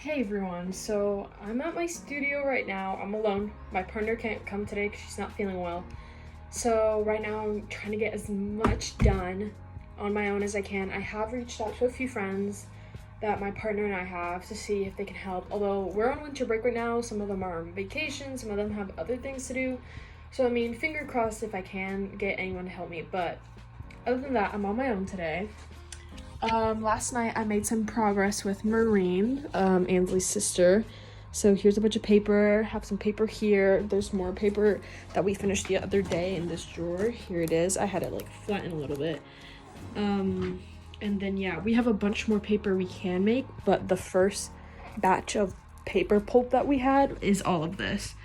Hey everyone, so I'm at my studio right now. I'm alone. My partner can't come today because she's not feeling well. So right now I'm trying to get as much done on my own as I can. I have reached out to a few friends that my partner and I have to see if they can help. Although we're on winter break right now, some of them are on vacation, some of them have other things to do. So I mean, finger crossed if I can get anyone to help me. But other than that, I'm on my own today. Last night I made some progress with Maureen, Ansley's sister. So here's a bunch of paper, have some paper here. There's more paper that we finished the other day in this drawer. Here it is. I had it like flatten a little bit. And then yeah, we have a bunch more paper we can make, but the first batch of paper pulp that we had is all of this.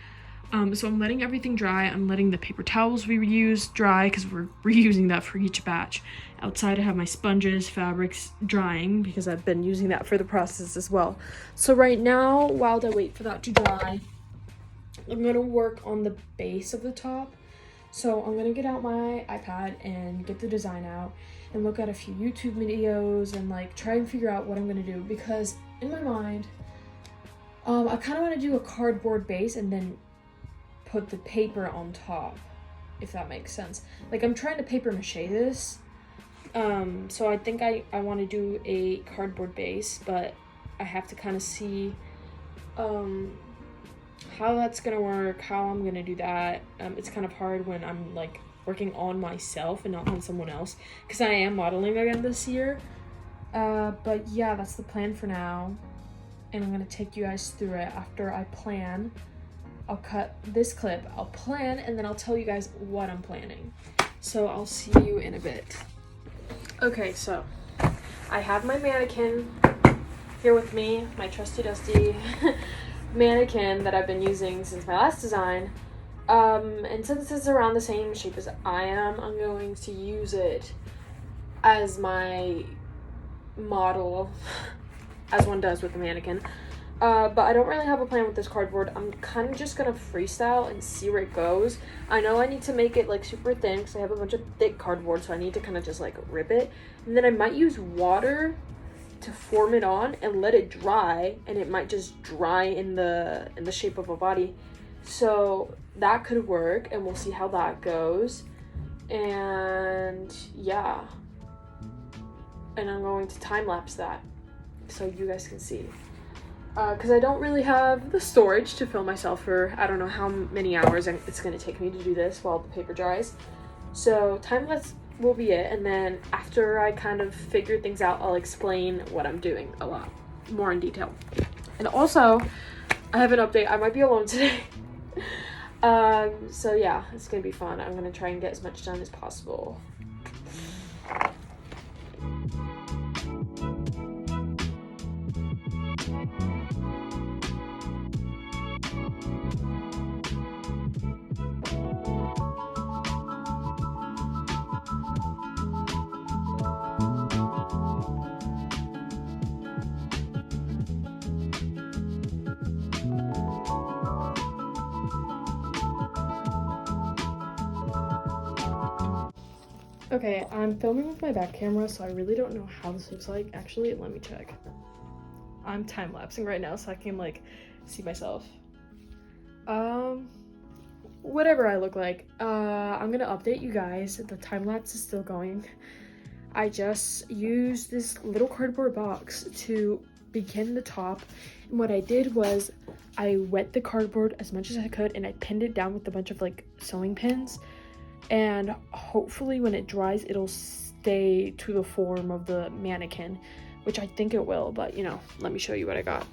So I'm letting everything dry. I'm letting the paper towels we reuse dry because we're reusing that for each batch. Outside I have my sponges, fabrics drying because I've been using that for the process as well. So right now, while I wait for that to dry, I'm gonna work on the base of the top. So I'm gonna get out my iPad and get the design out and look at a few YouTube videos and like try and figure out what I'm gonna do, because in my mind, I kind of want to do a cardboard base and then put the paper on top, if that makes sense. Like I'm trying to paper mache this, so I think I want to do a cardboard base, but I have to kind of see how that's gonna work, how I'm gonna do that. It's kind of hard when I'm like working on myself and not on someone else, because I am modeling again this year. But yeah, that's the plan for now, and I'm gonna take you guys through it after I plan. I'll cut this clip, I'll plan, and then I'll tell you guys what I'm planning. So I'll see you in a bit. Okay, so I have my mannequin here with me, my trusty dusty mannequin that I've been using since my last design. And since it's around the same shape as I am, I'm going to use it as my model, as one does with the mannequin. But I don't really have a plan with this cardboard. I'm kind of just gonna freestyle and see where it goes. I know I need to make it like super thin because I have a bunch of thick cardboard, so I need to kind of just like rip it. And then I might use water to form it on and let it dry, and it might just dry in the shape of a body. So that could work, and we'll see how that goes. And yeah. And I'm going to time lapse that so you guys can see. Because I don't really have the storage to film myself for I don't know how many hours it's going to take me to do this while the paper dries. So time lapse will be it, and then after I kind of figure things out, I'll explain what I'm doing a lot more in detail. And also, I have an update. I might be alone today. So yeah, it's going to be fun. I'm going to try and get as much done as possible. Okay, I'm filming with my back camera, so I really don't know how this looks like. Actually, let me check. I'm time-lapsing right now so I can like see myself. Whatever I look like. I'm gonna update you guys. The time-lapse is still going. I just used this little cardboard box to begin the top, and what I did was I wet the cardboard as much as I could and I pinned it down with a bunch of like sewing pins, and hopefully when it dries it'll stay to the form of the mannequin, which I think it will, but you know, let me show you what I got.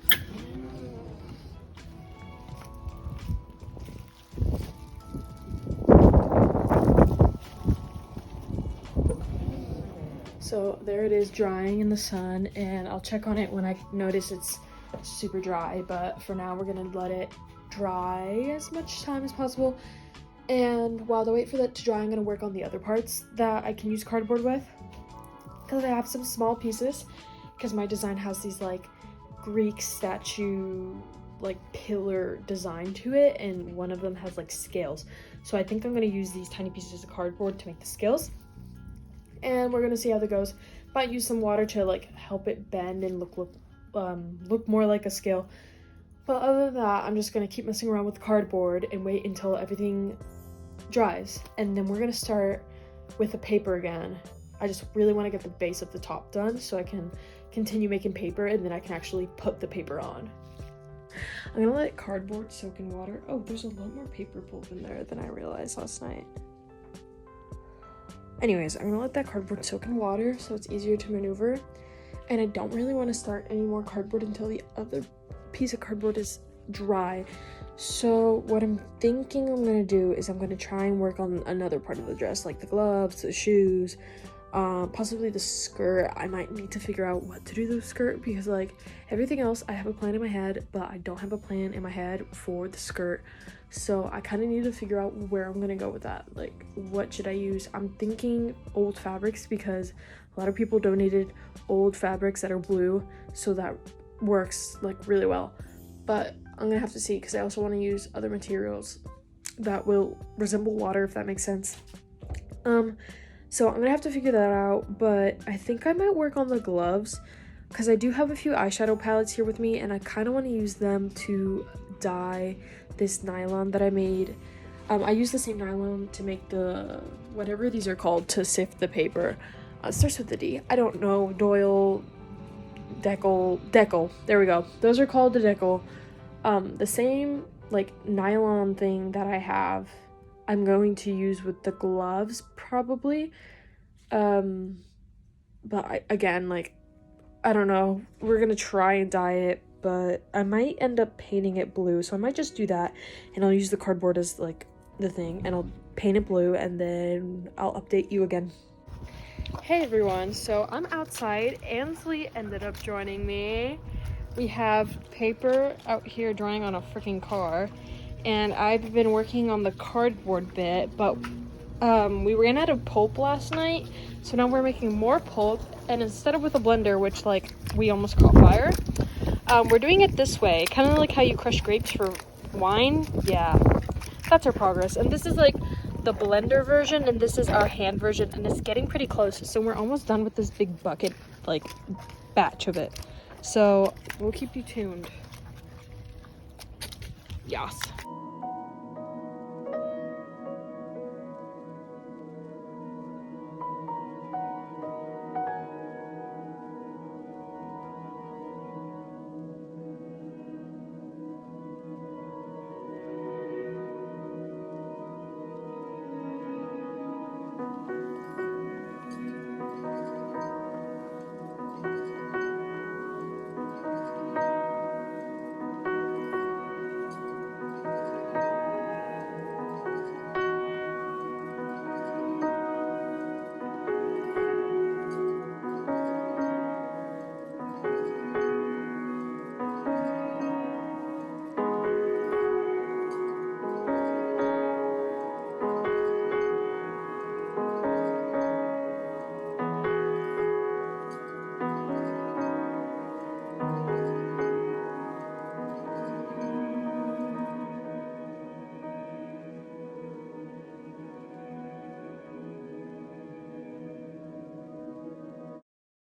So there it is drying in the sun, and I'll check on it when I notice it's super dry, but for now we're gonna let it dry as much time as possible. And while I wait for that to dry, I'm gonna work on the other parts that I can use cardboard with, because I have some small pieces, because my design has these like Greek statue like pillar design to it, and one of them has like scales. So I think I'm gonna use these tiny pieces of cardboard to make the scales, and we're gonna see how that goes. Might use some water to like help it bend and look look more like a scale. But other than that, I'm just gonna keep messing around with cardboard and wait until everything dries. And then we're gonna start with the paper again. I just really want to get the base of the top done so I can continue making paper, and then I can actually put the paper on. I'm gonna let cardboard soak in water. Oh, there's a lot more paper pulp in there than I realized last night. Anyways, I'm gonna let that cardboard soak in water so it's easier to maneuver. And I don't really want to start any more cardboard until the other piece of cardboard is dry. So what I'm thinking I'm gonna do is I'm gonna try and work on another part of the dress, like the gloves, the shoes, possibly the skirt. I might need to figure out what to do to the skirt, because like everything else I have a plan in my head, but I don't have a plan in my head for the skirt. So I kind of need to figure out where I'm gonna go with that. Like, what should I use? I'm thinking old fabrics, because a lot of people donated old fabrics that are blue, so that works like really well. But I'm gonna have to see, because I also want to use other materials that will resemble water, if that makes sense. So I'm gonna have to figure that out, but I think I might work on the gloves, because I do have a few eyeshadow palettes here with me, and I kind of want to use them to dye this nylon that I made. I use the same nylon to make the, whatever these are called, to sift the paper. It starts with the D. I don't know, Doyle, Decal, there we go. Those are called the Decal. The same like nylon thing that I have, I'm going to use with the gloves probably. But again, like, I don't know. We're gonna try and dye it, but I might end up painting it blue. So I might just do that, and I'll use the cardboard as like the thing, and I'll paint it blue, and then I'll update you again. Hey everyone, so I'm outside. Ansley ended up joining me. We have paper out here drying on a freaking car, and I've been working on the cardboard bit, but we ran out of pulp last night, so now we're making more pulp, and instead of with a blender, which like we almost caught fire, we're doing it this way, kind of like how you crush grapes for wine. Yeah, that's our progress. And this is like the blender version, and this is our hand version, and it's getting pretty close, so we're almost done with this big bucket like batch of it. So we'll keep you tuned. Yes.